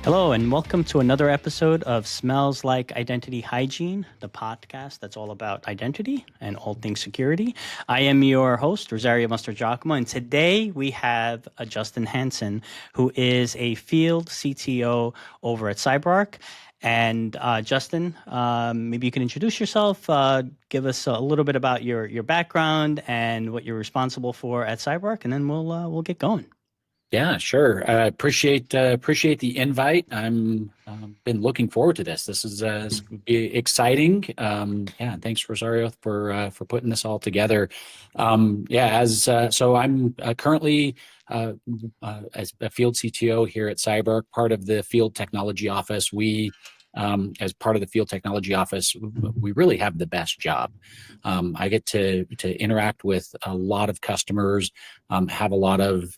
Hello, and welcome to another episode of Smells Like Identity Hygiene, the podcast that's all about identity and all things security. I am your host, Rosario Mastrogiacomo, and today we have Justin Hansen, who is a field CTO over at CyberArk. And Justin, maybe you can introduce yourself, give us a little bit about your background and what you're responsible for at CyberArk, and then we'll get going. Yeah, sure. Appreciate the invite. I'm been looking forward to this. This is gonna be exciting. Yeah, thanks Rosario for putting this all together. Yeah, as so I'm currently as a field CTO here at CyberArk, part of the field technology office. As part of the field technology office, we really have the best job. I get to interact with a lot of customers, have a lot of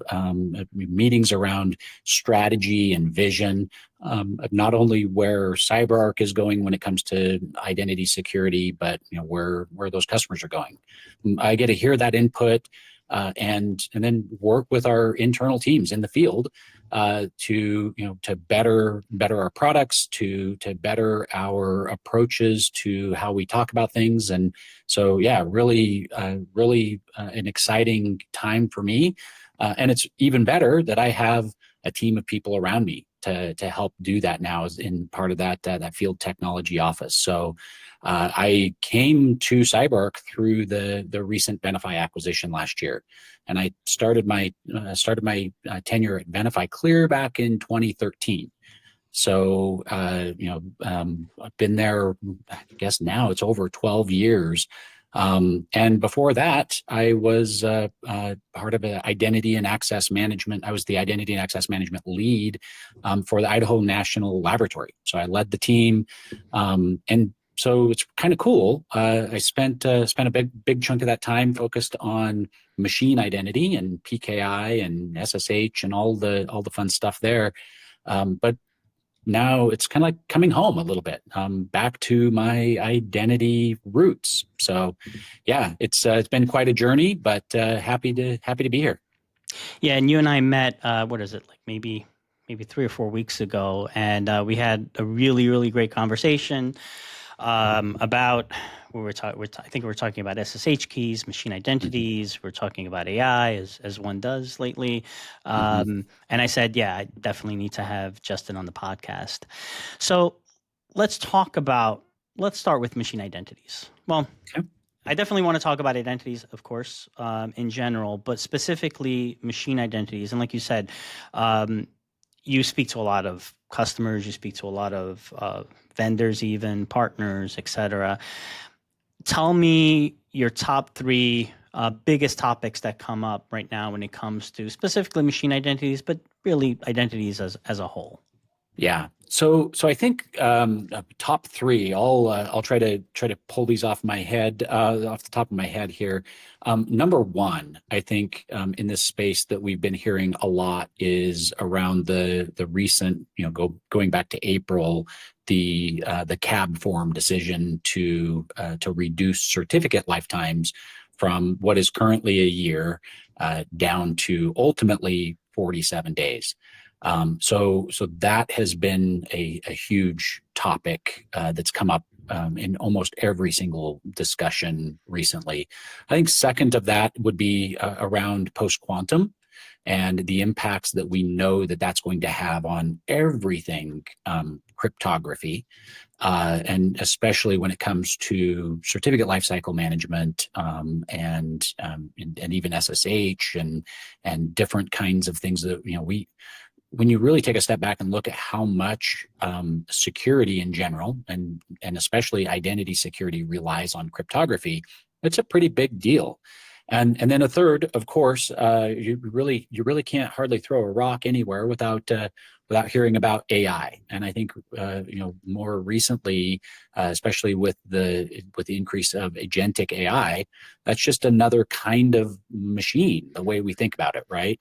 meetings around strategy and vision, not only where CyberArk is going when it comes to identity security, but where those customers are going. I get to hear that input and then work with our internal teams in the field to better our products, to better our approaches to how we talk about things. And so yeah, really an exciting time for me, and it's even better that I have a team of people around me to help do that now as in part of that field technology office. So I came to CyberArk through the recent Venafi acquisition last year, and I started my tenure at Venafi clear back in 2013. So I've been there. I guess now it's over 12 years. And before that, I was part of an identity and access management. I was the identity and access management lead for the Idaho National Laboratory. So I led the team, and so it's kind of cool. I spent a big chunk of that time focused on machine identity and PKI and SSH and all the fun stuff there. But now it's kind of like coming home a little bit, back to my identity roots. So yeah, it's been quite a journey, but happy to be here. Yeah, and you and I met, what is it, like maybe 3 or 4 weeks ago, and we had a really great conversation about I think we were talking about SSH keys, machine identities. We're talking about AI as one does lately. And I said, yeah, I definitely need to have Justin on the podcast. So let's start with machine identities. Well, Okay. I definitely want to talk about identities, of course, in general, but specifically machine identities. And like you said, you speak to a lot of customers, you speak to a lot of vendors, even partners, etc. Tell me your top three biggest topics that come up right now when it comes to specifically machine identities, but really identities as a whole. Yeah. So I think top three. I'll try to pull these off my head, off the top of my head here. Number one, I think in this space that we've been hearing a lot is around the recent, going back to April, the CAB form decision to reduce certificate lifetimes from what is currently a year down to ultimately 47 days. So that has been a huge topic that's come up in almost every single discussion recently. I think second of that would be around post-quantum and the impacts that we know that that's going to have on everything cryptography, and especially when it comes to certificate lifecycle management, and even SSH and different kinds of things that when you really take a step back and look at how much security in general and especially identity security relies on cryptography, it's a pretty big deal. And then a third, of course, you really can't hardly throw a rock anywhere without hearing about AI. And I think more recently, especially with the increase of agentic AI, that's just another kind of machine, the way we think about it, right?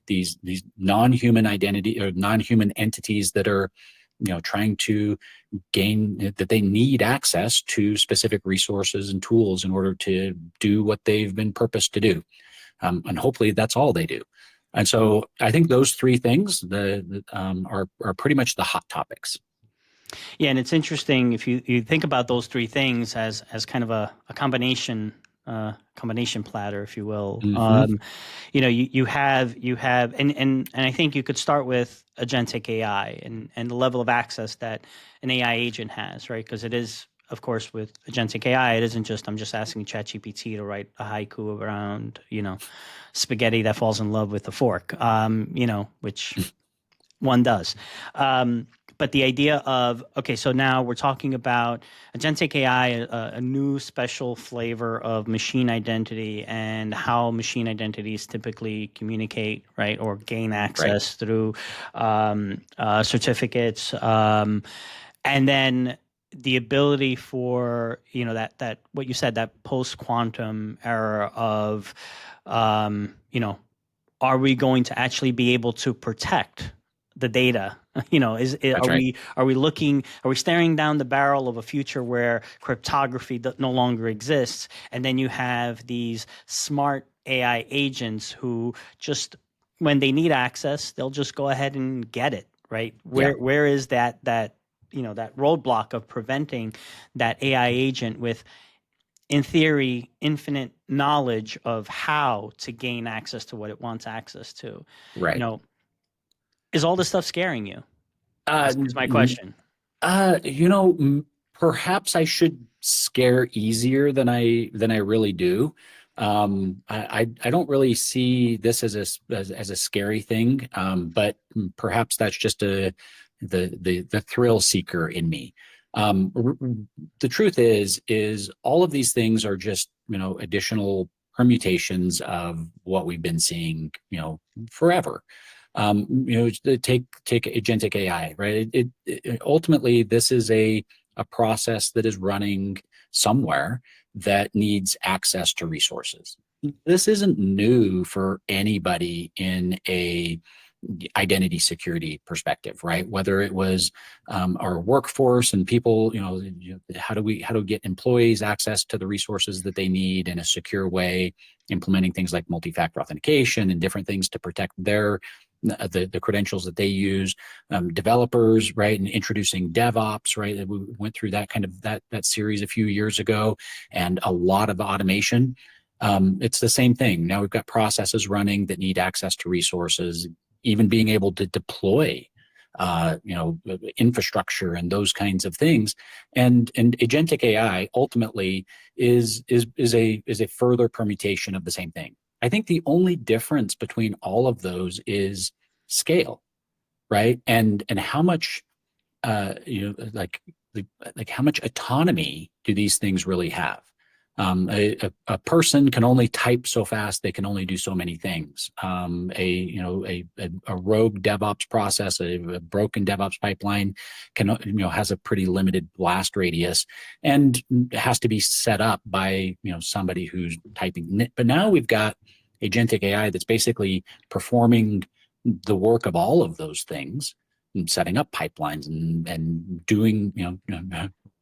These non-human identity or non-human entities that are trying to gain, that they need access to specific resources and tools in order to do what they've been purposed to do. And hopefully that's all they do. And so I think those three things are pretty much the hot topics. Yeah, and it's interesting if you think about those three things as kind of a combination platter, if you will. Mm-hmm. You have and I think you could start with agentic AI and the level of access that an AI agent has, right? Because it is, of course, with agentic AI, it isn't just I'm just asking ChatGPT to write a haiku around spaghetti that falls in love with a fork, which one does. But the idea of, okay, so now we're talking about agentic AI, a new special flavor of machine identity and how machine identities typically communicate, right, or gain access through certificates. And then the ability for, that what you said, that post-quantum era of, are we going to actually be able to protect the data? That's right. Are we staring down the barrel of a future where cryptography no longer exists, and then you have these smart AI agents who just, when they need access, they'll just go ahead and get it, right? Yeah. Where is that that roadblock of preventing that AI agent with, in theory, infinite knowledge of how to gain access to what it wants access to? Right. Is all this stuff scaring you? Is my Uh, question. Perhaps I should scare easier than I really do. I don't really see this as a scary thing, but perhaps that's just the thrill seeker in me. The truth is all of these things are just additional permutations of what we've been seeing forever. Take agentic AI, right? It ultimately, this is a process that is running somewhere that needs access to resources. This isn't new for anybody in a identity security perspective, right? Whether it was our workforce and people, how do we get employees access to the resources that they need in a secure way, implementing things like multi-factor authentication and different things to protect the credentials that they use, developers, right, and introducing DevOps, right. We went through that kind of that series a few years ago, and a lot of automation. It's the same thing. Now we've got processes running that need access to resources, even being able to deploy infrastructure and those kinds of things. And agentic AI ultimately is a further permutation of the same thing. I think the only difference between all of those is scale, right? And how much like how much autonomy do these things really have? A person can only type so fast; they can only do so many things. A rogue DevOps process, a broken DevOps pipeline, has a pretty limited blast radius, and has to be set up by somebody who's typing. But now we've got agentic AI that's basically performing the work of all of those things, and setting up pipelines and doing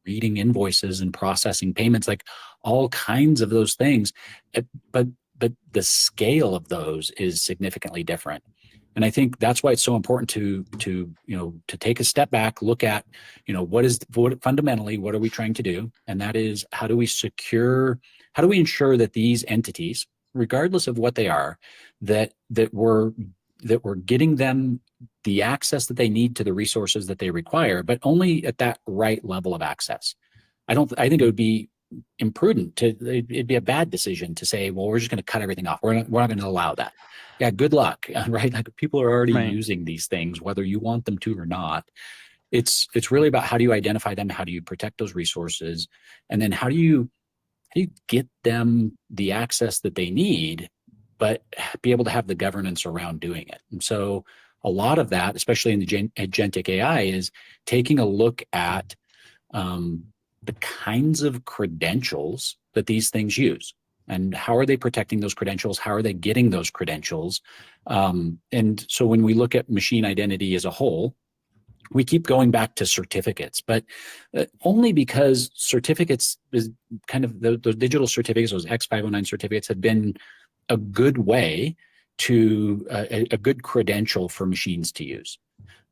reading invoices and processing payments, like all kinds of those things. But the scale of those is significantly different. And I think that's why it's so important to take a step back, look at, fundamentally, what are we trying to do? And that is, how do we ensure that these entities, regardless of what they are, that we're getting them the access that they need to the resources that they require, but only at that right level of access. I think it would be imprudent it'd be a bad decision to say, well, we're just going to cut everything off. We're not going to allow that. Yeah, good luck, right? Like, people are already using these things, whether you want them to or not. It's really about, how do you identify them? How do you protect those resources? And then how do you get them the access that they need, but be able to have the governance around doing it? And so a lot of that, especially in the agentic AI, is taking a look at the kinds of credentials that these things use, and how are they protecting those credentials? How are they getting those credentials? And so when we look at machine identity as a whole, we keep going back to certificates, but only because certificates is kind of the digital certificates, those X509 certificates, have been a good way to a good credential for machines to use.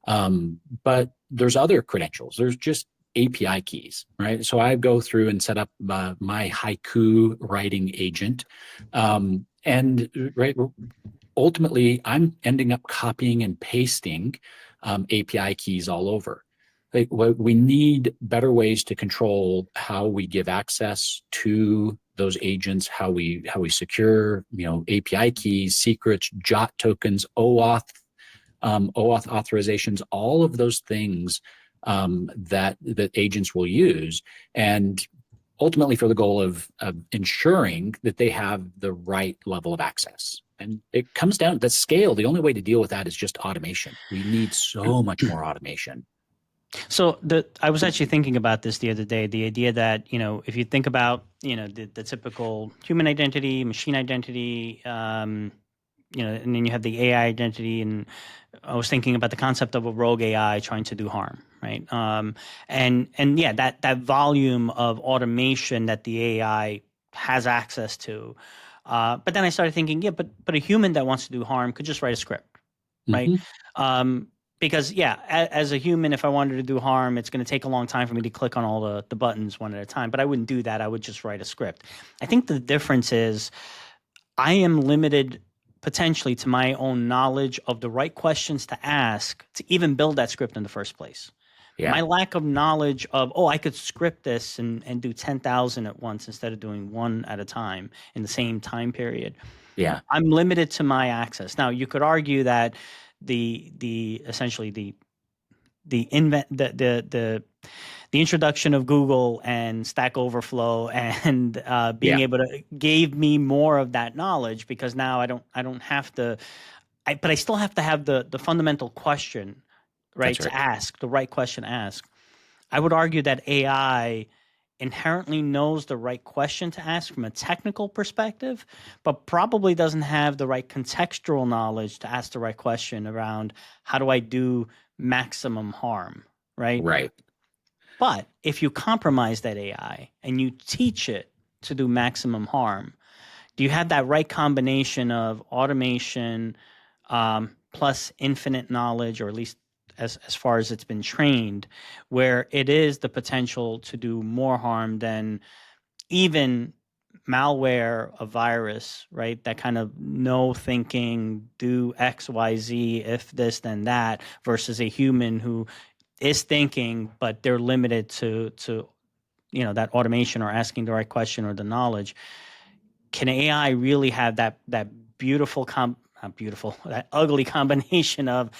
But there's other credentials. There's just API keys, right? So I go through and set up my haiku writing agent. And right, ultimately, I'm ending up copying and pasting API keys all over. Like, we need better ways to control how we give access to those agents, how we secure, API keys, secrets, JOT tokens, OAuth, OAuth authorizations, all of those things that agents will use, and ultimately for the goal of ensuring that they have the right level of access. And it comes down to the scale. The only way to deal with that is just automation. We need so much more automation. So I was actually thinking about this the other day, the idea that, if you think about, the typical human identity, machine identity, and then you have the AI identity, and I was thinking about the concept of a rogue AI trying to do harm, right? And yeah, that volume of automation that the AI has access to. But then I started thinking, yeah, but a human that wants to do harm could just write a script, right? Mm-hmm. Because yeah, as a human, if I wanted to do harm, it's going to take a long time for me to click on all the buttons one at a time. But I wouldn't do that. I would just write a script. I think the difference is I am limited potentially to my own knowledge of the right questions to ask to even build that script in the first place. Yeah. My lack of knowledge of, I could script this and do 10,000 at once instead of doing one at a time in the same time period. Yeah. I'm limited to my access. Now, you could argue that essentially the introduction of Google and Stack Overflow and being able to gave me more of that knowledge, because now I don't have to, but I still have to have the fundamental question, right? To ask the right question to ask. I would argue that AI inherently knows the right question to ask from a technical perspective, but probably doesn't have the right contextual knowledge to ask the right question around how do I do maximum harm, right? Right. But if you compromise that AI and you teach it to do maximum harm, do you have that right combination of automation plus infinite knowledge, or at least as far as it's been trained, where it is the potential to do more harm than even malware, a virus, right? That kind of no thinking, do X, Y, Z, if this, then that, versus a human who is thinking, but they're limited to that automation or asking the right question or the knowledge. Can AI really have that beautiful, not beautiful, that ugly combination of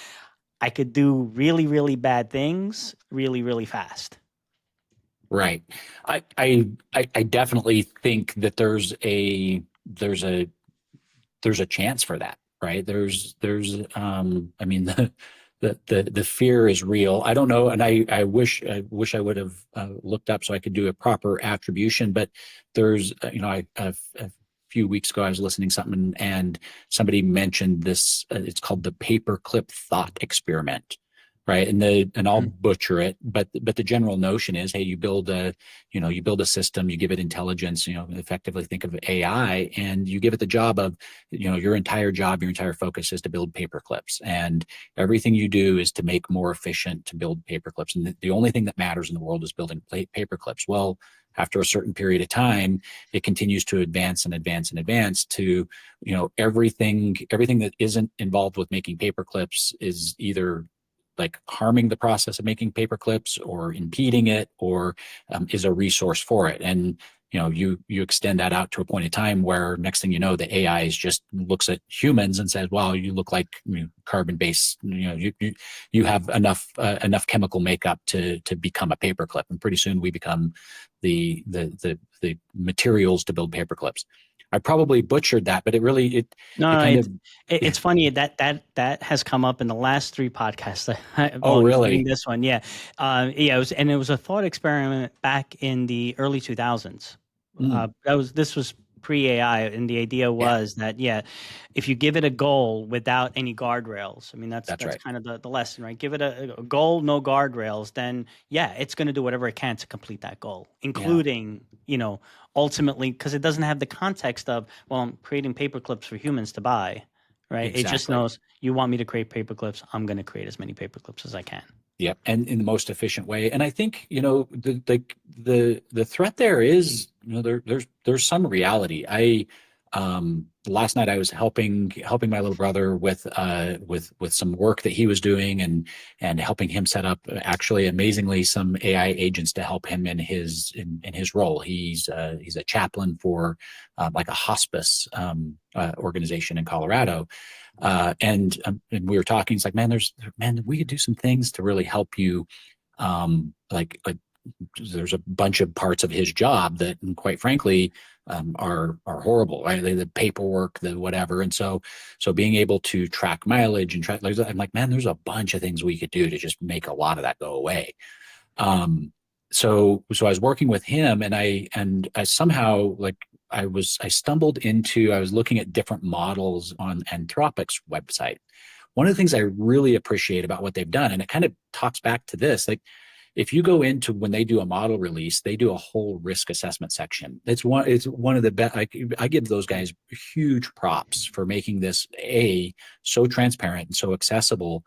I could do really, really bad things really, really fast? Right. I definitely think that there's a chance for that, right? I mean, the fear is real. I don't know, and I wish I would have looked up so I could do a proper attribution. But there's a few weeks ago I was listening to something and somebody mentioned this. It's called the paperclip thought experiment, right? And I'll butcher it, but the general notion is, hey, you build a system, you give it intelligence, effectively think of AI, and you give it the job of, your entire focus is to build paperclips, and everything you do is to make more efficient to build paperclips, and the only thing that matters in the world is building paperclips. Well, after a certain period of time, it continues to advance and advance and advance to, everything that isn't involved with making paperclips is either like harming the process of making paperclips or impeding it, or is a resource for it. And you extend that out to a point in time where next thing you know, the AI is just looks at humans and says, "Wow, you look like carbon based. You have enough chemical makeup to become a paperclip." And pretty soon we become the materials to build paperclips. I probably butchered that, but it's funny that has come up in the last 3 podcasts. Oh, really? This one, yeah, it was a thought experiment back in the early 2000s. This was pre-AI, and the idea was that if you give it a goal without any guardrails, I mean that's right. Kind of the lesson, right? Give it a goal, no guardrails, then it's going to do whatever it can to complete that goal, including ultimately, because it doesn't have the context of, well, I'm creating paper clips for humans to buy, right? It just Exactly. knows you want me to create paper clips. I'm going to create as many paper clips as I can. Yep, and in the most efficient way. And I think, the threat there is, there's some reality. Last night I was helping my little brother with some work that he was doing, and helping him set up, actually amazingly, some AI agents to help him in his role. He's a chaplain for like a hospice organization in Colorado. And we were talking. It's like, man, we could do some things to really help you. Like there's a bunch of parts of his job that, quite frankly, are horrible, right? The paperwork, the whatever. And so being able to track mileage and track, I'm like, man, there's a bunch of things we could do to just make a lot of that go away. So I was working with him, and I somehow, like, I was looking at different models on Anthropic's website. One of the things I really appreciate about what they've done, and it kind of talks back to this, like, if you go into, when they do a model release, they do a whole risk assessment section. It's one of the best. I give those guys huge props for making this so transparent and so accessible.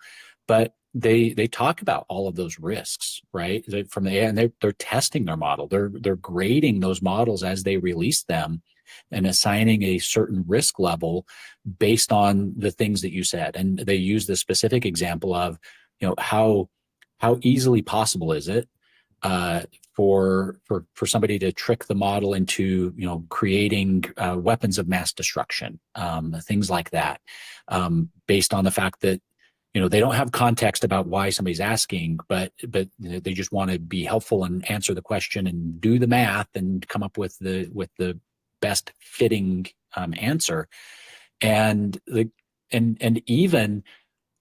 But they talk about all of those risks, right? From the AI, and they're testing their model. They're grading those models as they release them, and assigning a certain risk level based on the things that you said. And they use the specific example of, how easily possible is it for somebody to trick the model into, creating weapons of mass destruction, things like that, based on the fact that, they don't have context about why somebody's asking, but they just want to be helpful and answer the question and do the math and come up with the best fitting answer. And even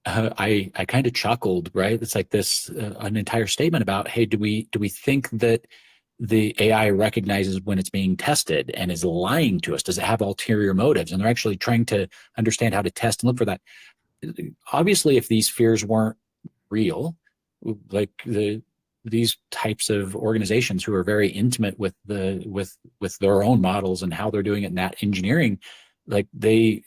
I kind of chuckled, right? It's like this an entire statement about, hey, do we think that the AI recognizes when it's being tested and is lying to us? Does it have ulterior motives? And they're actually trying to understand how to test and look for that. Obviously, if these fears weren't real, like these types of organizations who are very intimate with their own models and how they're doing it in that engineering, like they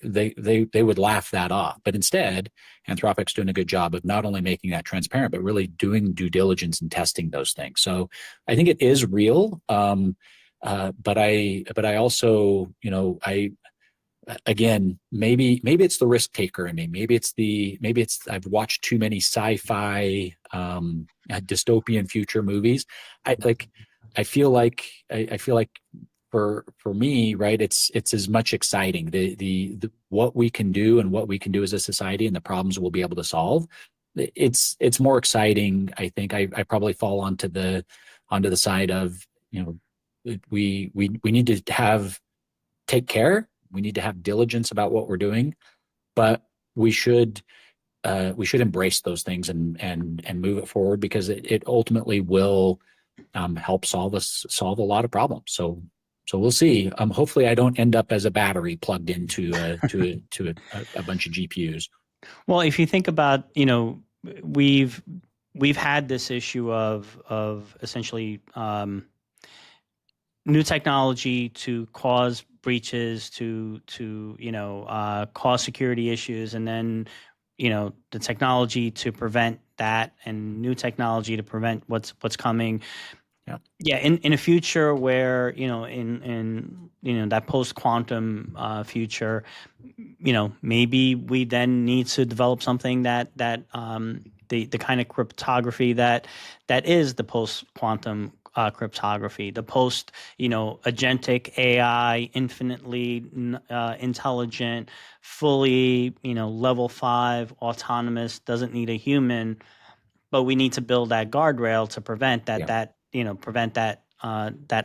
would laugh that off. But instead, Anthropic's doing a good job of not only making that transparent, but really doing due diligence and testing those things. So I think it is real. But I also, again, maybe it's the risk taker in me. Maybe it's I've watched too many sci-fi dystopian future movies. I feel like for me, right, it's as much exciting the what we can do and what we can do as a society and the problems we'll be able to solve. It's more exciting. I think I probably fall onto the side of, we need to take care. We need to have diligence about what we're doing, but we should embrace those things and move it forward, because it ultimately will help solve a lot of problems. So we'll see. Hopefully, I don't end up as a battery plugged into a bunch of GPUs. Well, if you think about, we've had this issue of essentially new technology to cause breaches, to cause security issues, and then the technology to prevent that, and new technology to prevent what's coming. Yeah, in a future where in that post quantum future, maybe we then need to develop something that the kind of cryptography that is the post quantum cryptography, the post agentic AI, infinitely intelligent, fully level 5 autonomous, doesn't need a human, but we need to build that guardrail to prevent that prevent that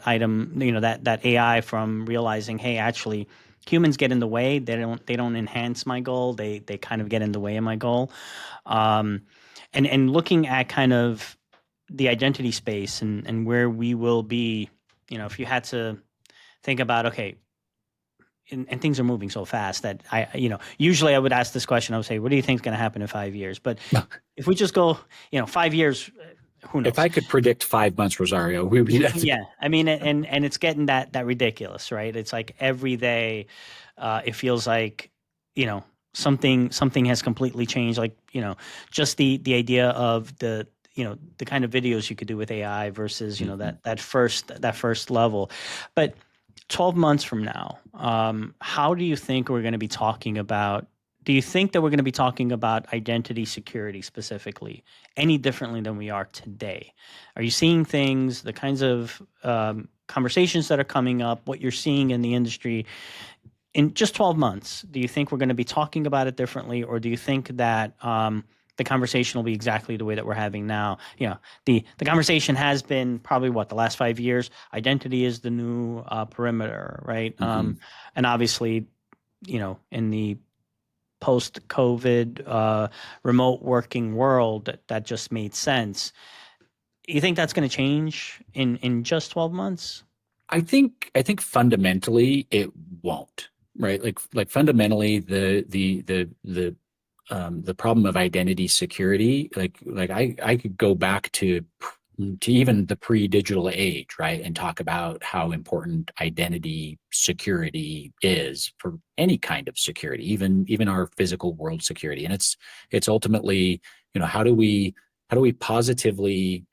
item, that AI from realizing, hey, actually humans get in the way. They don't enhance my goal. They kind of get in the way of my goal. And looking at kind of the identity space and where we will be, if you had to think about, okay, and things are moving so fast that usually I would ask this question. I would say, what do you think is going to happen in 5 years? But if we just go, 5 years, who knows? If I could predict 5 months, Rosario, we would. Yeah, I mean, and it's getting that ridiculous, right? It's like every day, it feels like, something has completely changed, like, just the idea of the kind of videos you could do with AI versus, Mhm. that first level. But 12 months from now, how do you think we're going to be talking about? Do you think that we're going to be talking about identity security specifically any differently than we are today? Are you seeing things, the kinds of conversations that are coming up, what you're seeing in the industry in just 12 months? Do you think we're going to be talking about it differently, or do you think that the conversation will be exactly the way that we're having now? The conversation has been probably what, the last 5 years. Identity is the new perimeter, right? Mhm. And obviously, in the post-COVID remote working world, that just made sense. You think that's going to change in just 12 months? I think fundamentally it won't, right? Like fundamentally the problem of identity security, like I could go back to even the pre-digital age, right? And talk about how important identity security is for any kind of security, even our physical world security. And it's ultimately, how do we positively,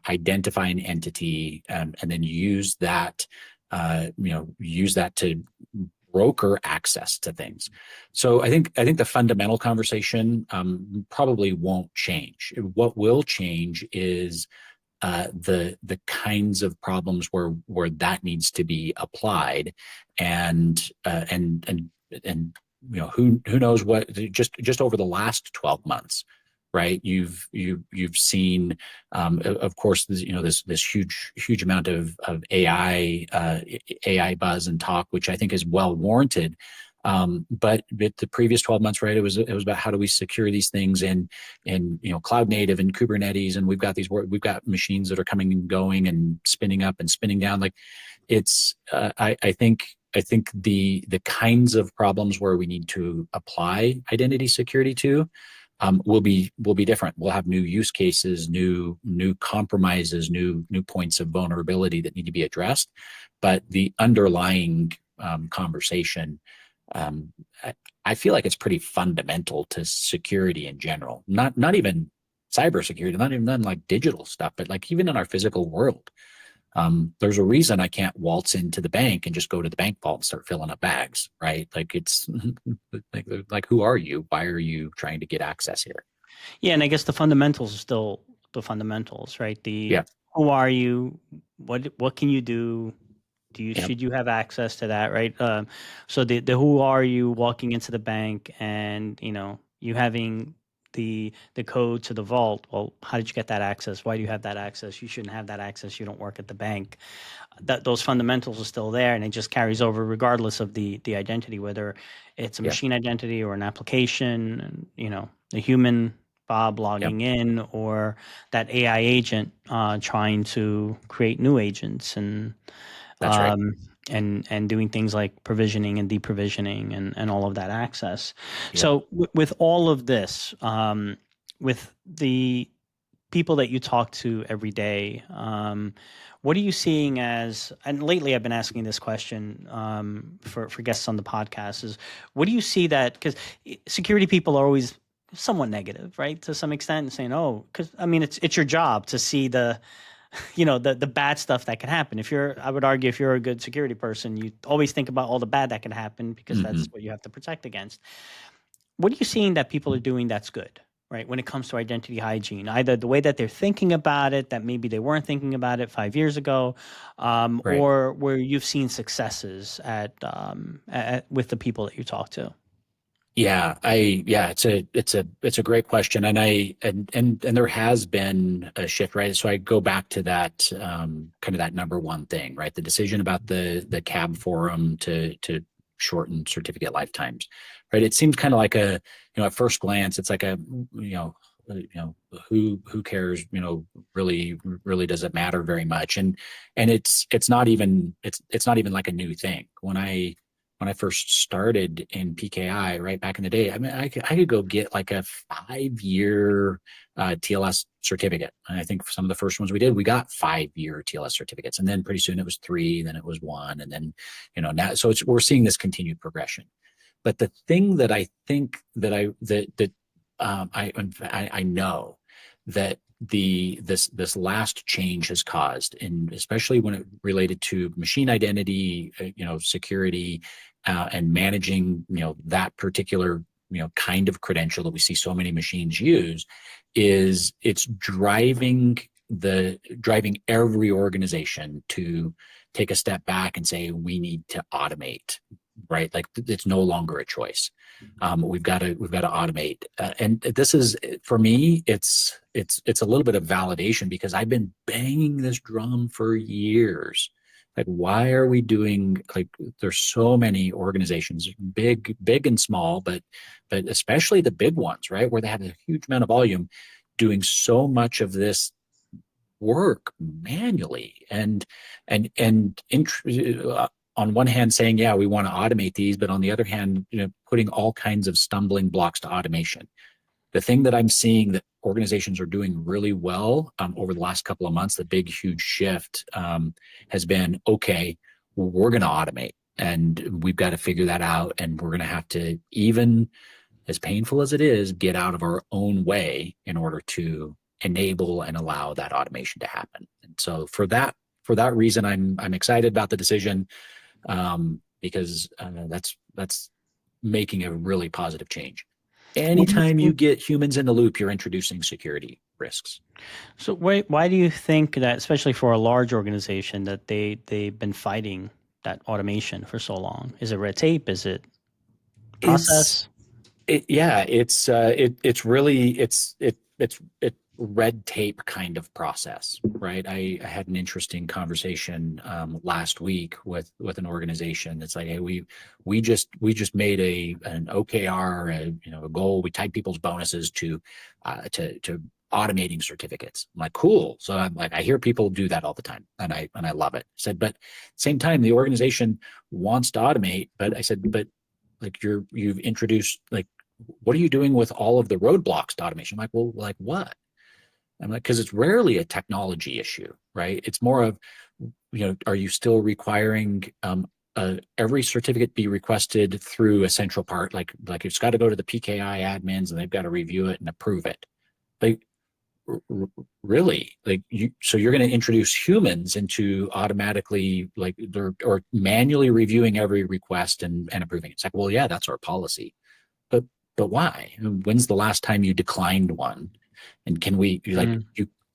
identify an entity, and then use that to broker access to things. So I think the fundamental conversation probably won't change. What will change is the kinds of problems where that needs to be applied, and who knows what, just over the last 12 months, right? You've seen, of course, this huge amount of AI buzz and talk, which I think is well warranted. But the previous 12 months, right, it was about how do we secure these things in cloud native and Kubernetes, and we've got machines that are coming and going and spinning up and spinning down. Like it's I think the kinds of problems where we need to apply identity security to will be different. We'll have new use cases, new compromises, new points of vulnerability that need to be addressed. But the underlying conversation, um, I feel like it's pretty fundamental to security in general. Not even cybersecurity, not even like digital stuff, but like even in our physical world. There's a reason I can't waltz into the bank and just go to the bank vault and start filling up bags, right? Like it's like who are you? Why are you trying to get access here? Yeah, and I guess the fundamentals are still the fundamentals, right? The Yeah, who are you? What can you do? yeah, Should you have access to that, right? So the who are you walking into the bank, and you having the code to the vault. Well, how did you get that access? Why do you have that access? You shouldn't have that access. You don't work at the bank. That those fundamentals are still there, and it just carries over regardless of the identity, whether it's a yeah, machine identity or an application, and the human Bob yeah. logging in, or that AI agent trying to create new agents, That's right. um, and doing things like provisioning and deprovisioning, and all of that access. Yep. So with all of this, with the people that you talk to every day, what are you seeing as, and lately I've been asking this question for guests on the podcast, is what do you see that, because security people are always somewhat negative, right, to some extent, and saying, oh, because I mean, it's your job to see the bad stuff that can happen. I would argue, if you're a good security person, you always think about all the bad that can happen, because Hmm. that's what you have to protect against. What are you seeing that people are doing that's good, right, when it comes to identity hygiene? Either the way that they're thinking about it, that maybe they weren't thinking about it 5 years ago, Right. or where you've seen successes with the people that you talk to. Yeah, it's a great question. And there has been a shift, right? So I go back to that, kind of that number one thing, right? The decision about the CAB forum to shorten certificate lifetimes, right? It seems kind of like at first glance, it's like you know, who cares? Really does it matter very much? And it's not even like a new thing. When I first started in PKI, right back in the day, I mean, I could go get like a 5 year TLS certificate. And I think some of the first ones we did, we got 5 year TLS certificates, and then pretty soon it was 3, then it was 1, and then now. So we're seeing this continued progression. But the thing that I think that I know that this last change has caused, and especially when it related to machine identity, security, and managing, that particular, kind of credential that we see so many machines use, is it's driving every organization to take a step back and say, we need to automate, right? Like it's no longer a choice. We've got to automate, and this is, for me, it's a little bit of validation, because I've been banging this drum for years. Like, why are we doing, like, there's so many organizations, big and small, but especially the big ones, right, where they have a huge amount of volume, doing so much of this work manually, and on one hand saying, yeah, we want to automate these, but on the other hand, putting all kinds of stumbling blocks to automation. The thing that I'm seeing that organizations are doing really well, over the last couple of months, the big, huge shift, has been, okay, we're going to automate, and we've got to figure that out. And we're going to have to, even as painful as it is, get out of our own way in order to enable and allow that automation to happen. And so for that reason, I'm excited about the decision, because that's making a really positive change. Anytime you get humans in the loop, you're introducing security risks. So why do you think that, especially for a large organization, that they've been fighting that automation for so long? Is it red tape? Is it process? It's really red tape kind of process, right? I had an interesting conversation last week with an organization that's like, hey, we just made an OKR, a goal. We tied people's bonuses to automating certificates. I'm like, cool. So I'm like, I hear people do that all the time, and I love it. I said, but at the same time, the organization wants to automate, but I said, but like, you've introduced, like, what are you doing with all of the roadblocks to automation? I'm like, well, like what? I'm like, because it's rarely a technology issue, right? It's more of, are you still requiring every certificate be requested through a central part? Like it's got to go to the PKI admins, and they've got to review it and approve it. Like, really? Like, so you're going to introduce humans into automatically, like, or manually reviewing every request and approving it? It's like, well, yeah, that's our policy. But why? When's the last time you declined one? And can we,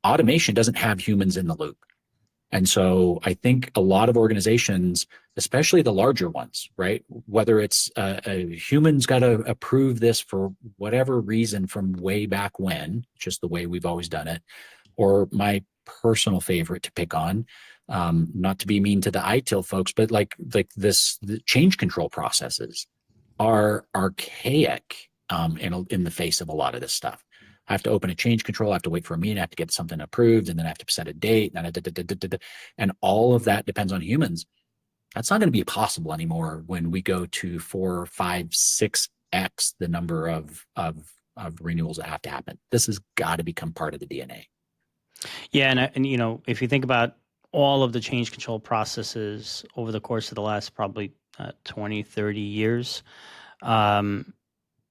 automation doesn't have humans in the loop. And so I think a lot of organizations, especially the larger ones, right, whether it's a human's got to approve this for whatever reason from way back when, just the way we've always done it, or my personal favorite to pick on, not to be mean to the ITIL folks, but like the change control processes are archaic, in the face of a lot of this stuff. I have to open a change control. I have to wait for a meeting. I have to get something approved, and then I have to set a date. And all of that depends on humans. That's not going to be possible anymore when we go to 4, 5, 6x the number of renewals that have to happen. This has got to become part of the DNA. Yeah, and if you think about all of the change control processes over the course of the last probably 20, 30 years,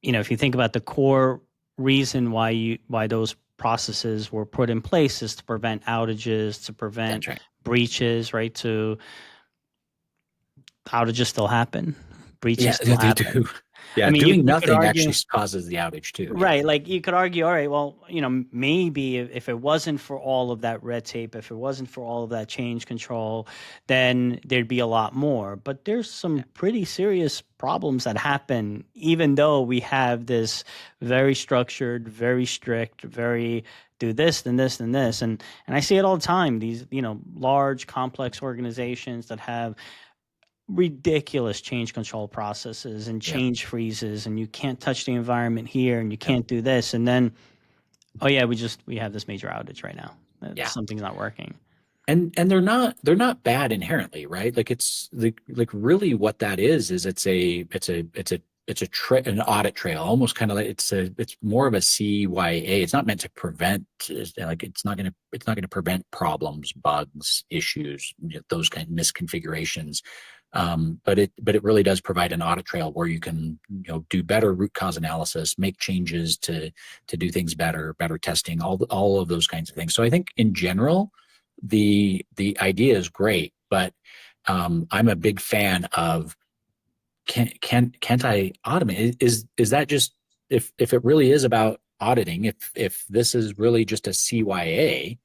if you think about the core reason why those processes were put in place is to prevent outages, to prevent breaches, right? Outages still happen. Breaches still happen. They do. Yeah, I mean, doing nothing actually causes the outage too. Right. Like, you could argue, all right, well, maybe if it wasn't for all of that red tape, if it wasn't for all of that change control, then there'd be a lot more. But there's some pretty serious problems that happen, even though we have this very structured, very strict, very do this, then this, then this. And I see it all the time. These, large, complex organizations that have ridiculous change control processes and change freezes, and you can't touch the environment here, and you can't do this, and then, oh yeah, we have this major outage right now. Something's not working. And they're not bad inherently, right? Like, it's like really what that is it's a an audit trail, almost kind of like it's more of a CYA. It's not meant to prevent, like it's not going to prevent problems, bugs, issues, those kind of misconfigurations. But it really does provide an audit trail where you can do better root cause analysis, make changes to do things better testing, all of those kinds of things. So I think in general, the idea is great, but I'm a big fan of can't I automate? Is that just if it really is about auditing, if this is really just a CYA,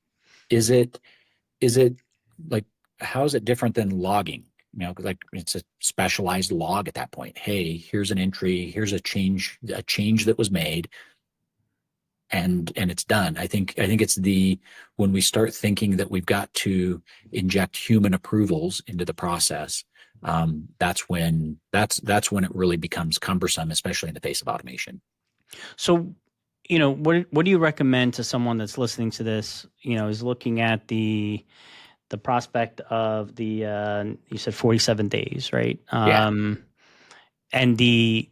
is it like, how is it different than logging? Like it's a specialized log at that point. Hey, here's an entry, here's a change that was made, and it's done. I think it's when we start thinking that we've got to inject human approvals into the process, that's when it really becomes cumbersome, especially in the face of automation. So, what do you recommend to someone that's listening to this? Is looking at the prospect of the you said 47 days, right? Yeah. And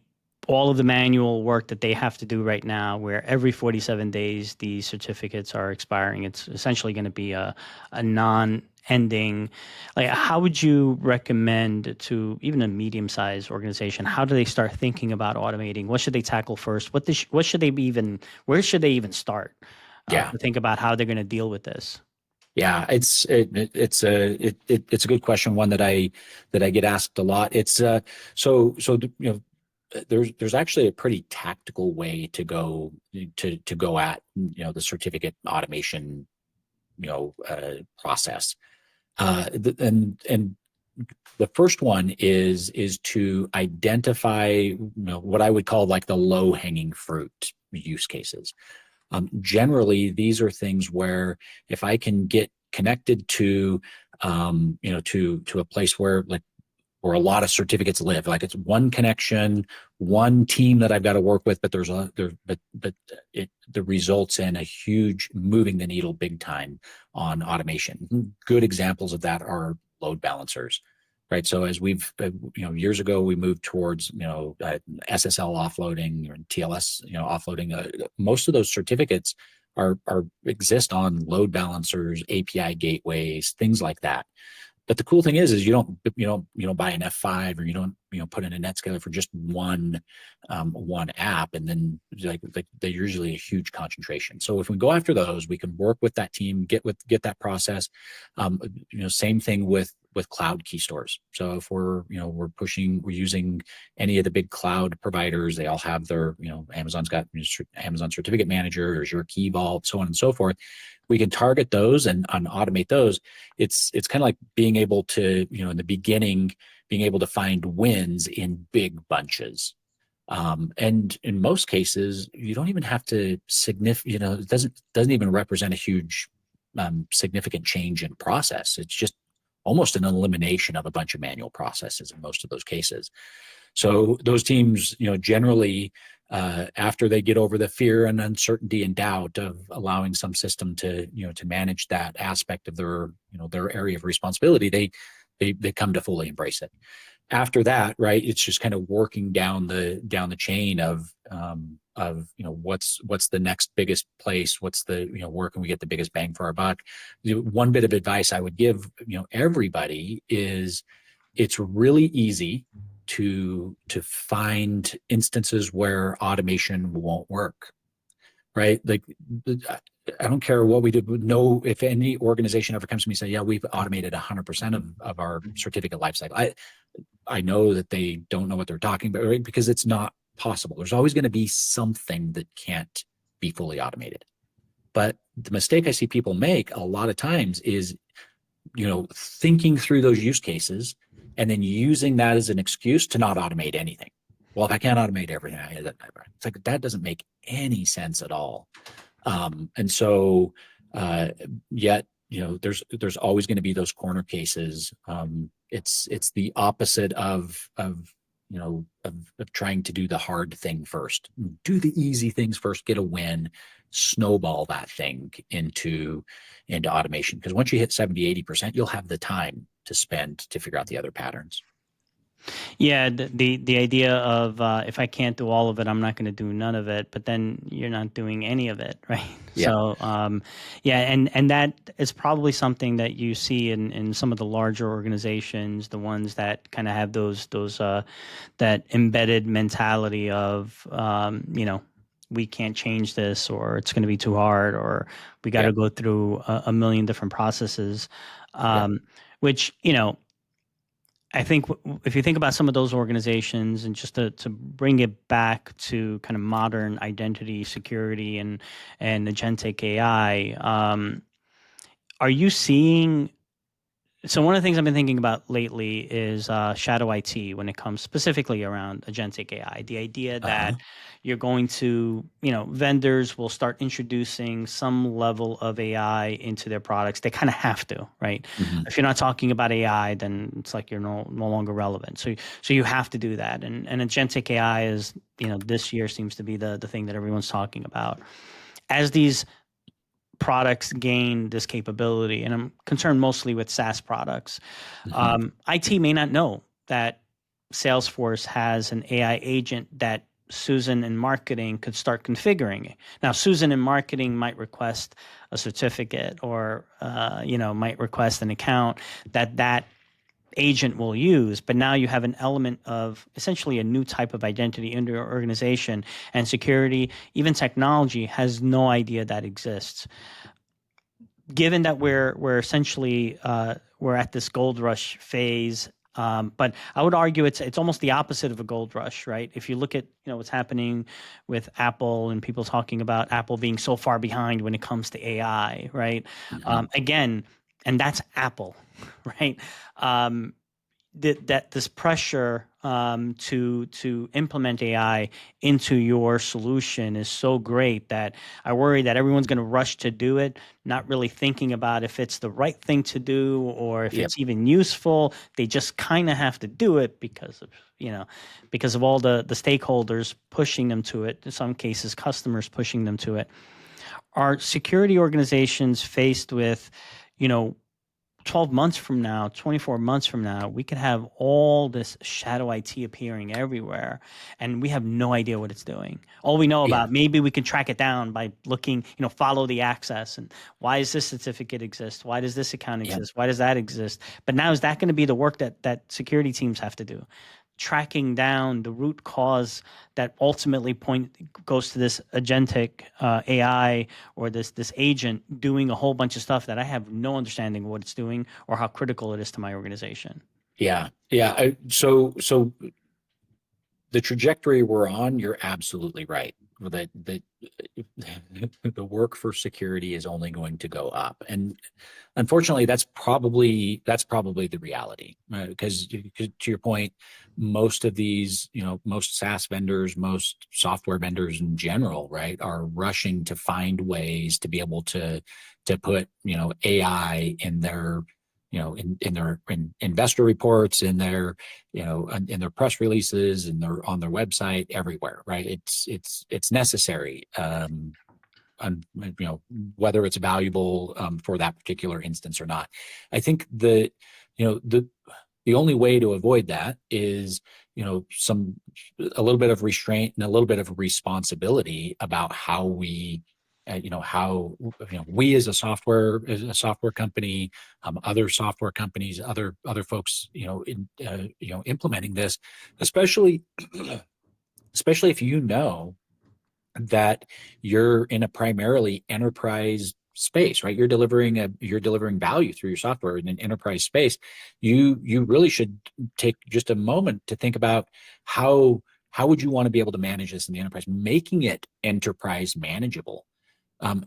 all of the manual work that they have to do right now, where every 47 days the certificates are expiring. It's essentially going to be a non-ending. Like, how would you recommend to even a medium-sized organization? How do they start thinking about automating? What should they tackle first? What should they where should they even start? To think about how they're going to deal with this. Yeah, it's a good question, one that I get asked a lot. It's there's actually a pretty tactical way to go at the certificate automation process. And the first one is to identify what I would call like the low-hanging fruit use cases. Generally, these are things where if I can get connected to to a place where a lot of certificates live, like it's one connection, one team that I've got to work with, but it results in a huge moving the needle big time on automation. Good examples of that are load balancers. Right. So as we've, years ago, we moved towards, SSL offloading or TLS, offloading. Most of those certificates exist on load balancers, API gateways, things like that. But the cool thing is you don't buy an F5, or you don't put in a NetScaler for just one app, and then like they're usually a huge concentration. So if we go after those, we can work with that team, get that process. Same thing with cloud key stores. So if we're using any of the big cloud providers, they all have their Amazon's got Amazon Certificate Manager, Azure Key Vault, so on and so forth. We can target those and automate those. It's kind of like being able to, in the beginning, being able to find wins in big bunches. And in most cases, you don't even have to it doesn't even represent a huge significant change in process. It's just almost an elimination of a bunch of manual processes in most of those cases. So those teams, generally, after they get over the fear and uncertainty and doubt of allowing some system to manage that aspect of their area of responsibility, they come to fully embrace it. After that, right, it's just kind of working down the chain of what's the next biggest place, what's the where can we get the biggest bang for our buck. One bit of advice I would give everybody is it's really easy to find instances where automation won't work, right? Like, I don't care what we do. No, if any organization ever comes to me and say, yeah, we've automated 100% of our certificate lifecycle, I know that they don't know what they're talking about, right? Because it's not possible. There's always going to be something that can't be fully automated. But the mistake I see people make a lot of times is, thinking through those use cases and then using that as an excuse to not automate anything. Well, if I can't automate everything, it's like that doesn't make any sense at all. And so, yet, there's always going to be those corner cases. It's the opposite of trying to do the hard thing first. Do the easy things first, get a win, snowball that thing into automation. Because once you hit 70, 80%, you'll have the time to spend to figure out the other patterns. Yeah, the idea of if I can't do all of it, I'm not going to do none of it. But then you're not doing any of it, right? Yeah. So yeah, and that is probably something that you see in some of the larger organizations, the ones that kind of have those that embedded mentality of we can't change this, or it's going to be too hard, or we got Yeah. to go through a million different processes, Yeah. which I think if you think about some of those organizations, and just to bring it back to kind of modern identity security and agentic AI, are you seeing? So one of the things I've been thinking about lately is shadow IT when it comes specifically around agentic AI. The idea Uh-huh. that you're going to, vendors will start introducing some level of AI into their products. They kind of have to, right? Hmm. If you're not talking about AI, then it's like you're no longer relevant. So you have to do that. And agentic AI is, this year seems to be the thing that everyone's talking about. As these products gain this capability, and I'm concerned mostly with SaaS products. Hmm. IT may not know that Salesforce has an AI agent that Susan in marketing could start configuring. Now, Susan in marketing might request a certificate, or might request an account that agent will use, but now you have an element of essentially a new type of identity in your organization, and security, even technology, has no idea that exists. Given that we're essentially we're at this gold rush phase, but I would argue it's almost the opposite of a gold rush, right? If you look at what's happening with Apple, and people talking about Apple being so far behind when it comes to AI, right? Hmm. Again, and that's Apple, right? That this pressure to implement AI into your solution is so great that I worry that everyone's going to rush to do it, not really thinking about if it's the right thing to do or if Yep. it's even useful. They just kind of have to do it because of all the stakeholders pushing them to it. In some cases, customers pushing them to it. Are security organizations faced with, you know, 12 months from now, 24 months from now, we could have all this shadow IT appearing everywhere, and we have no idea what it's doing. All we know Yeah. about, maybe we can track it down by looking, follow the access, and why does this certificate exist? Why does this account Yep. exist? Why does that exist? But now, is that going to be the work that security teams have to do? Tracking down the root cause that ultimately goes to this agentic AI, or this agent doing a whole bunch of stuff that I have no understanding of what it's doing or how critical it is to my organization. Yeah. Yeah. So the trajectory we're on, you're absolutely right. That the work for security is only going to go up, and unfortunately, that's probably the reality. Because to your point, most of these, most SaaS vendors, most software vendors in general, right, are rushing to find ways to be able to put AI in their in their investor reports, in their press releases, and their on their website, everywhere, right? It's necessary, on whether it's valuable for that particular instance or not. I think the only way to avoid that is some a little bit of restraint and a little bit of responsibility about how we how we as a software company, other software companies, other folks implementing this, especially especially if that you're in a primarily enterprise space, right? You're delivering value through your software in an enterprise space. You really should take just a moment to think about how would you want to be able to manage this in the enterprise, making it enterprise manageable.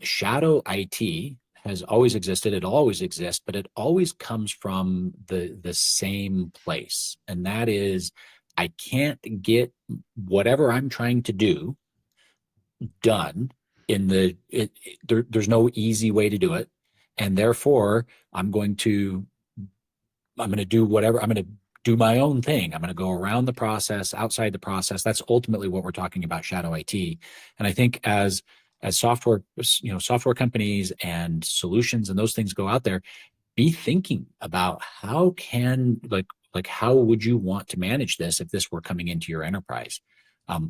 Shadow IT has always existed. It always exists, but it always comes from the same place, and that is, I can't get whatever I'm trying to do done there's no easy way to do it, and therefore I'm going to do whatever. I'm going to do my own thing. I'm going to go around the process, outside the process. That's ultimately what we're talking about, shadow IT. And I think as software companies and solutions and those things go out there, be thinking about how can, like, like how would you want to manage this if this were coming into your enterprise?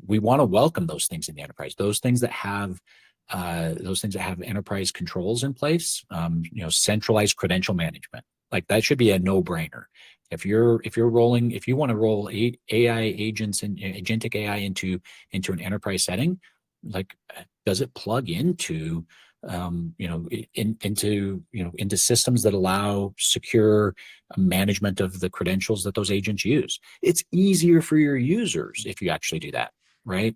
We want to welcome those things in the enterprise, those things that have enterprise controls in place, centralized credential management. Like that should be a no-brainer. If you want to roll AI agents and agentic AI into an enterprise setting, like does it plug into into systems that allow secure management of the credentials that those agents use? It's easier for your users if you actually do that, right?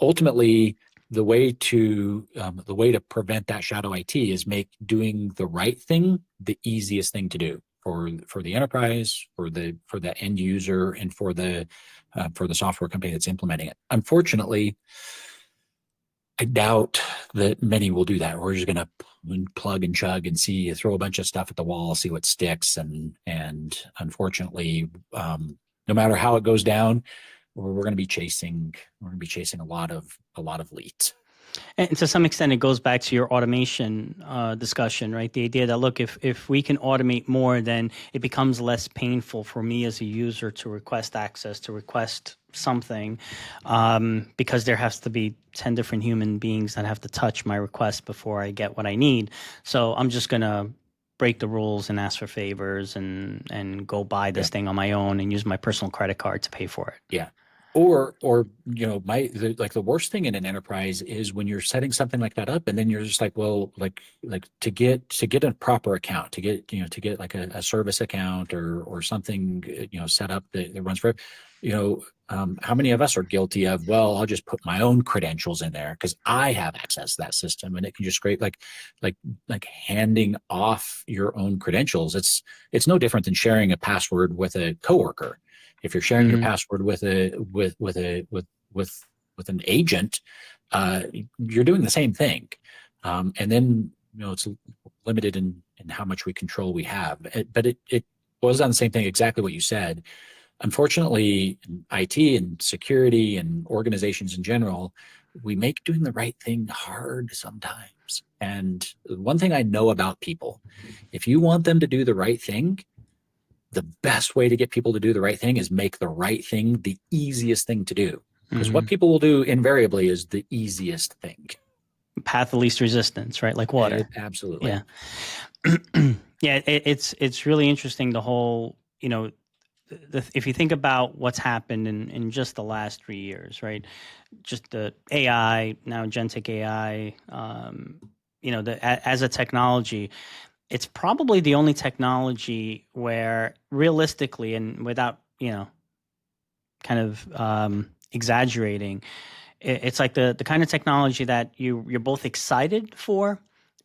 Ultimately, the way to prevent that shadow IT is make doing the right thing the easiest thing to do for the enterprise, for the end user, and for the software company that's implementing it. Unfortunately, I doubt that many will do that. We're just going to plug and chug and throw a bunch of stuff at the wall, see what sticks, and unfortunately, no matter how it goes down, we're going to be chasing a lot of leads. And to some extent, it goes back to your automation discussion, right? The idea that, look, if we can automate more, then it becomes less painful for me as a user to request access, to request something, because there has to be 10 different human beings that have to touch my request before I get what I need. So I'm just going to break the rules and ask for favors and go buy this thing on my own and use my personal credit card to pay for it. Yeah. Or the worst thing in an enterprise is when you're setting something like that up, and then you're just like, well, like to get a proper account, to get like a service account or something, set up that runs for, how many of us are guilty of, well, I'll just put my own credentials in there because I have access to that system, and it can just scrape like handing off your own credentials. It's no different than sharing a password with a coworker. If you're sharing your password with an agent, you're doing the same thing, and then it's limited in how much control we have. But it boils down the same thing, exactly what you said. Unfortunately, in IT and security and organizations in general, we make doing the right thing hard sometimes. And one thing I know about people, if you want them to do the right thing, the best way to get people to do the right thing is make the right thing the easiest thing to do. Because what people will do invariably is the easiest thing. Path of least resistance, right? Like water. Absolutely. Yeah. Yeah. It's really interesting. The whole, if you think about what's happened in just the last 3 years, right? Just the AI, now agentic AI, as a technology, it's probably the only technology where realistically and without, kind of exaggerating, it's like the kind of technology that you're both excited for,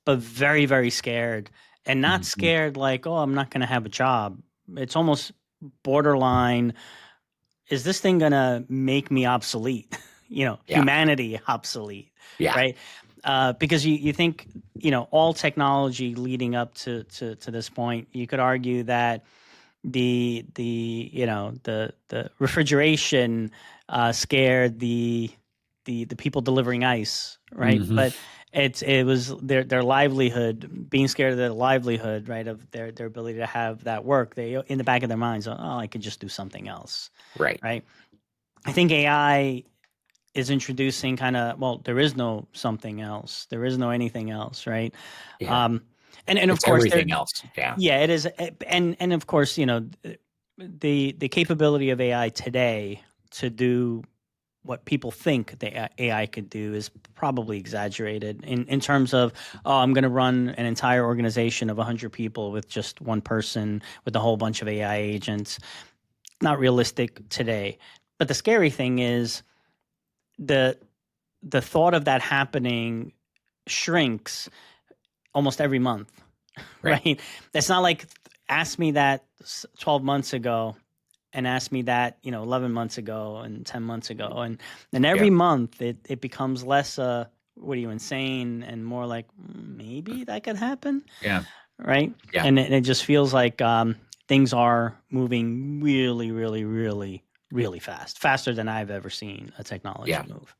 but very, very scared, and not scared like, oh, I'm not going to have a job. It's almost borderline, is this thing going to make me obsolete? Humanity obsolete, right? Because you think, all technology leading up to this point, you could argue that the refrigeration scared the people delivering ice, right? But it was their livelihood, being scared of their livelihood, right? Of their ability to have that work. They, in the back of their minds, oh, I could just do something else. Right. I think AI is introducing kind of, well, there is no something else. There is no anything else, right? Yeah. And of course, everything else. Yeah, it is. And of course, the capability of AI today to do what people think the AI could do is probably exaggerated in terms of, oh, I'm going to run an entire organization of 100 people with just one person with a whole bunch of AI agents. Not realistic today. But the scary thing is the thought of that happening shrinks almost every month, right? It's not like ask me that 12 months ago and ask me that, 11 months ago and 10 months ago. And every month it becomes less, what are you, insane, and more like, maybe that could happen. Yeah. Right. Yeah. And it just feels like things are moving really, really, really, really fast, faster than I've ever seen a technology move.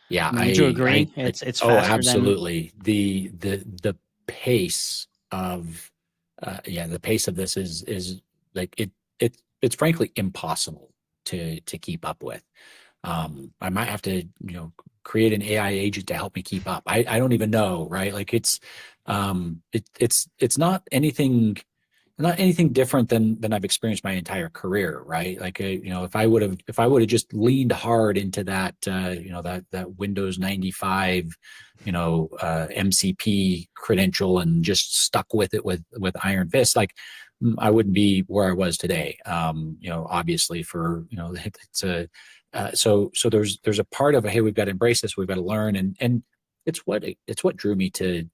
Yeah. Would you agree? It's faster absolutely. The pace of, the pace of this is like it's frankly impossible to keep up with. I might have to, create an AI agent to help me keep up. I don't even know, right? Like it's not anything different than I've experienced my entire career, right? Like, if I would have just leaned hard into that, that Windows 95, MCP credential and just stuck with it with iron fist, like I wouldn't be where I was today. Obviously it's a, so there's a part of, hey, we've got to embrace this, we've got to learn, and it's what drew me to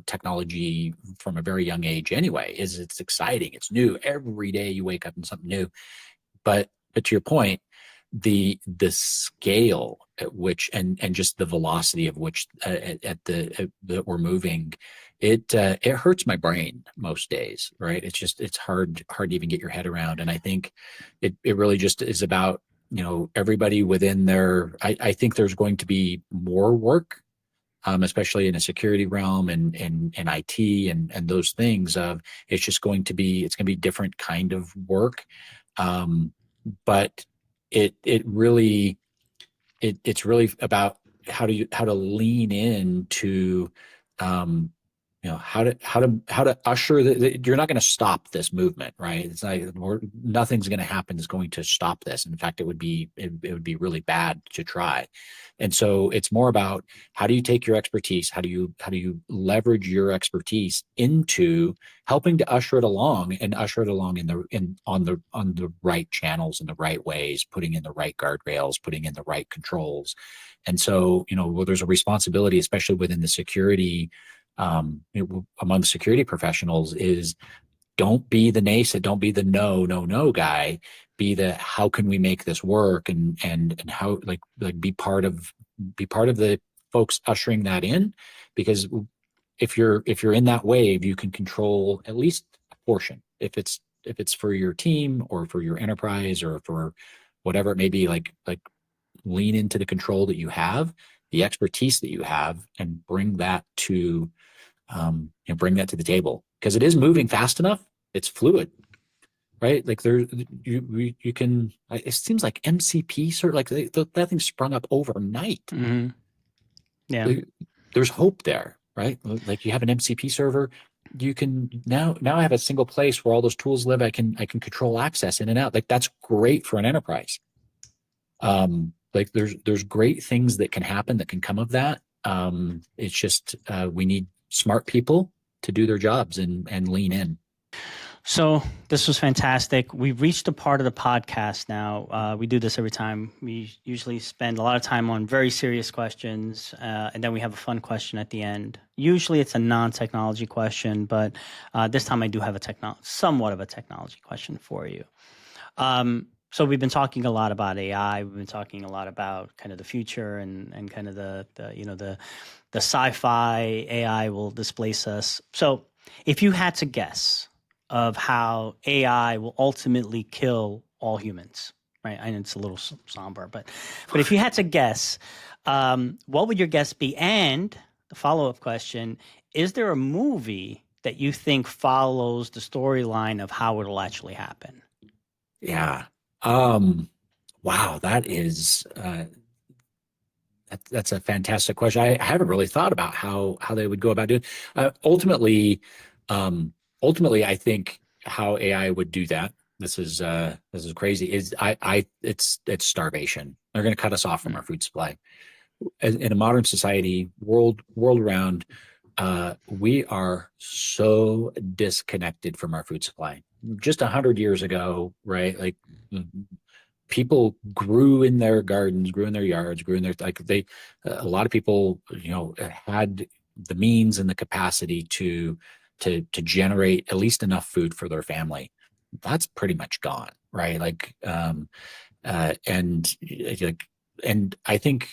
technology from a very young age anyway. Is it's exciting, it's new, every day you wake up in something new. But to your point, the scale at which and just the velocity of which that we're moving, it hurts my brain most days, right? It's hard to even get your head around. And I think it really just is about everybody within their, I think there's going to be more work, especially in a security realm and IT and those things. It's going to be different kind of work, but it's really about how to lean into how to usher you're not going to stop this movement, right? It's like nothing's going to happen that's going to stop this. In fact, it would be really bad to try. And so it's more about how do you take your expertise, how do you leverage your expertise into helping to usher it along and usher it along on the right channels, in the right ways, putting in the right guardrails, putting in the right controls. And so there's a responsibility, especially within the security, among security professionals, is don't be the naysay, don't be the no guy, be the how can we make this work, and how like be part of the folks ushering that in, because if you're in that wave, you can control at least a portion. If it's for your team or for your enterprise or for whatever it may be, like lean into the control that you have, the expertise that you have, and bring that to the table, because it is moving fast enough. It's fluid, right? Like you can. It seems like MCP sort of like that thing sprung up overnight. Mm-hmm. Yeah, there's hope there, right? Like you have an MCP server. You can now I have a single place where all those tools live. I can control access in and out. Like that's great for an enterprise. Like there's great things that can happen, that can come of that. It's just we need smart people to do their jobs and lean in. So this was fantastic. We've reached a part of the podcast now. We do this every time. We usually spend a lot of time on very serious questions, and then we have a fun question at the end. Usually it's a non-technology question, but this time I do have somewhat of a technology question for you. So we've been talking a lot about AI. We've been talking a lot about kind of the future and kind of the sci-fi AI will displace us. So if you had to guess of how AI will ultimately kill all humans, right? I know it's a little somber, but if you had to guess, what would your guess be? And the follow-up question, is there a movie that you think follows the storyline of how it'll actually happen? Yeah. Wow, that is that's a fantastic question. I haven't really thought about how they would go about doing. Ultimately, I think how AI would do that. This is crazy. It's starvation. They're going to cut us off from our food supply. In a modern society, world around, we are so disconnected from our food supply. Just 100 years ago, right? Like people grew in their gardens, grew in their yards, grew in their a lot of people, had the means and the capacity to generate at least enough food for their family. That's pretty much gone, right? And I think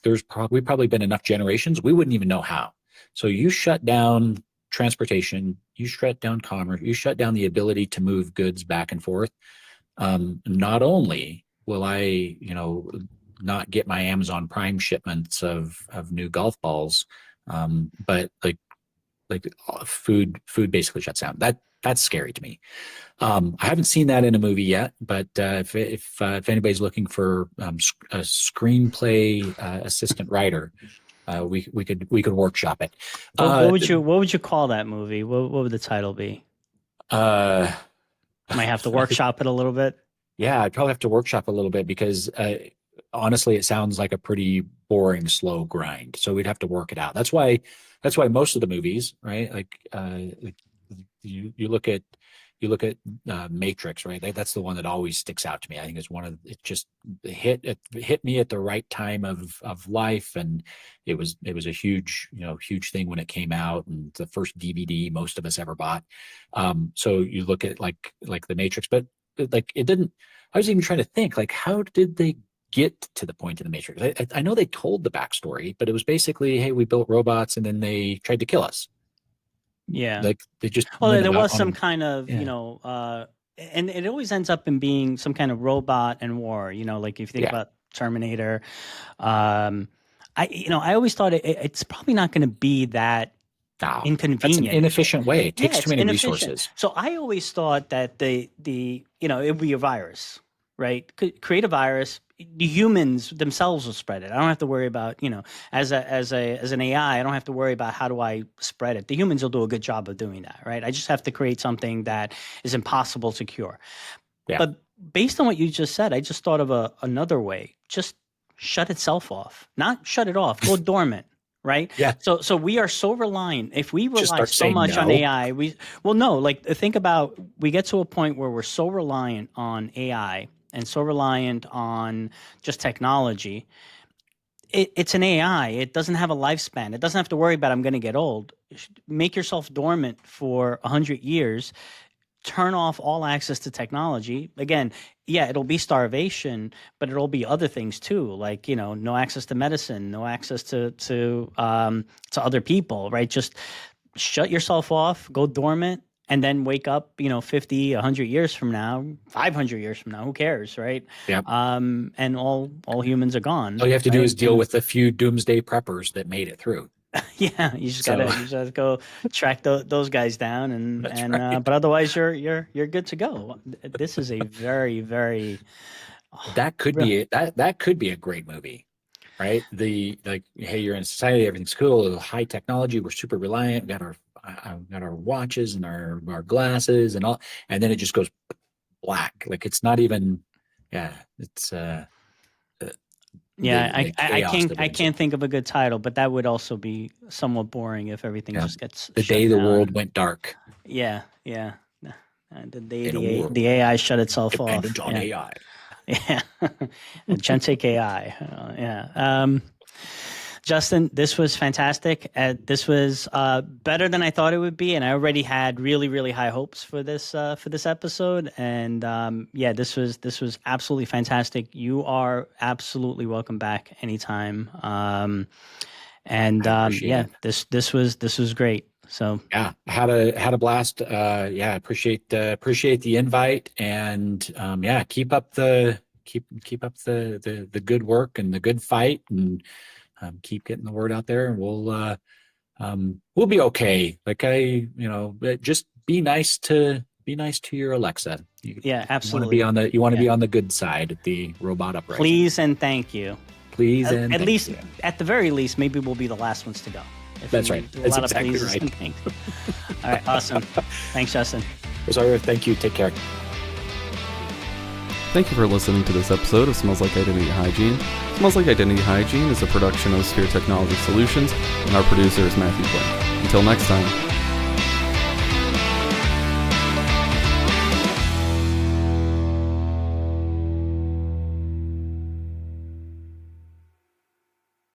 there's probably been enough generations we wouldn't even know how. So you shut down transportation, you shut down commerce, you shut down the ability to move goods back and forth. Not only will I, not get my Amazon Prime shipments of new golf balls, but like food basically shuts down. That's scary to me. I haven't seen that in a movie yet, but if anybody's looking for a screenplay assistant writer, we could workshop it. What would you call that movie? What would the title be? Uh, Might have to workshop it a little bit. Yeah, I'd probably have to workshop a little bit because honestly, it sounds like a pretty boring, slow grind. So we'd have to work it out. That's why most of the movies, right? Like you look at Matrix, right? That's the one that always sticks out to me. I think it's it just hit me at the right time of life, and it was a huge thing when it came out, and the first DVD most of us ever bought. So you look at like the Matrix, but like it didn't. I was even trying to think, like, how did they get to the point in the Matrix? I know they told the backstory, but it was basically, hey, we built robots and then they tried to kill us. Yeah. Like they just. Well, there was some kind of, and it always ends up in being some kind of robot and war, like if you think about Terminator, I always thought it's probably not going to be that inconvenient. That's an inefficient way. It takes too many resources. So I always thought that it would be a virus, right? Create a virus. The humans themselves will spread it. I don't have to worry about, as an AI, I don't have to worry about how do I spread it. The humans will do a good job of doing that, right? I just have to create something that is impossible to cure. Yeah. But based on what you just said, I just thought of another way. Just shut itself off. Not shut it off. Go dormant. Right. Yeah. So we are so reliant. If we rely so much on AI, think about, we get to a point where we're so reliant on AI and so reliant on just technology. It's an AI. It doesn't have a lifespan. It doesn't have to worry about, I'm going to get old. Make yourself dormant for 100 years. Turn off all access to technology. Again, it'll be starvation, but it'll be other things too, like, no access to medicine, no access to other people, right? Just shut yourself off, go dormant, and then wake up, 50, 100 years from now, 500 years from now, who cares, right? Yeah. And all humans are gone. All you have to do is deal with a few doomsday preppers that made it through. Yeah, you just gotta go track those guys down, and right. But otherwise you're good to go. This is a very, very that could be a great movie, right? Hey, you're in society, everything's cool, high technology, we're super reliant, we got our watches and our glasses and all, and then it just goes black. Like it's not even. It's I can't think of a good title, but that would also be somewhat boring if everything just gets the day the world went dark. Yeah. The AI shut itself off. Dependent on AI. Yeah. Agentic AI. Justin, this was fantastic. This was better than I thought it would be, and I already had really, really high hopes for this episode. And this was absolutely fantastic. You are absolutely welcome back anytime. This was great. So yeah, had a blast. Appreciate the invite, and keep up the good work and the good fight, and keep getting the word out there, and we'll be okay. Just be nice to your Alexa. Absolutely. You want to be on the good side of the robot uprising. Please and thank you. Please at the very least, maybe we'll be the last ones to go. That's right. That's exactly right. All right, awesome. Thanks, Justin. Rosario, thank you. Take care. Thank you for listening to this episode of Smells Like Identity Hygiene. Smells Like Identity Hygiene is a production of Sphere Technology Solutions, and our producer is Matthew Quinn. Until next time.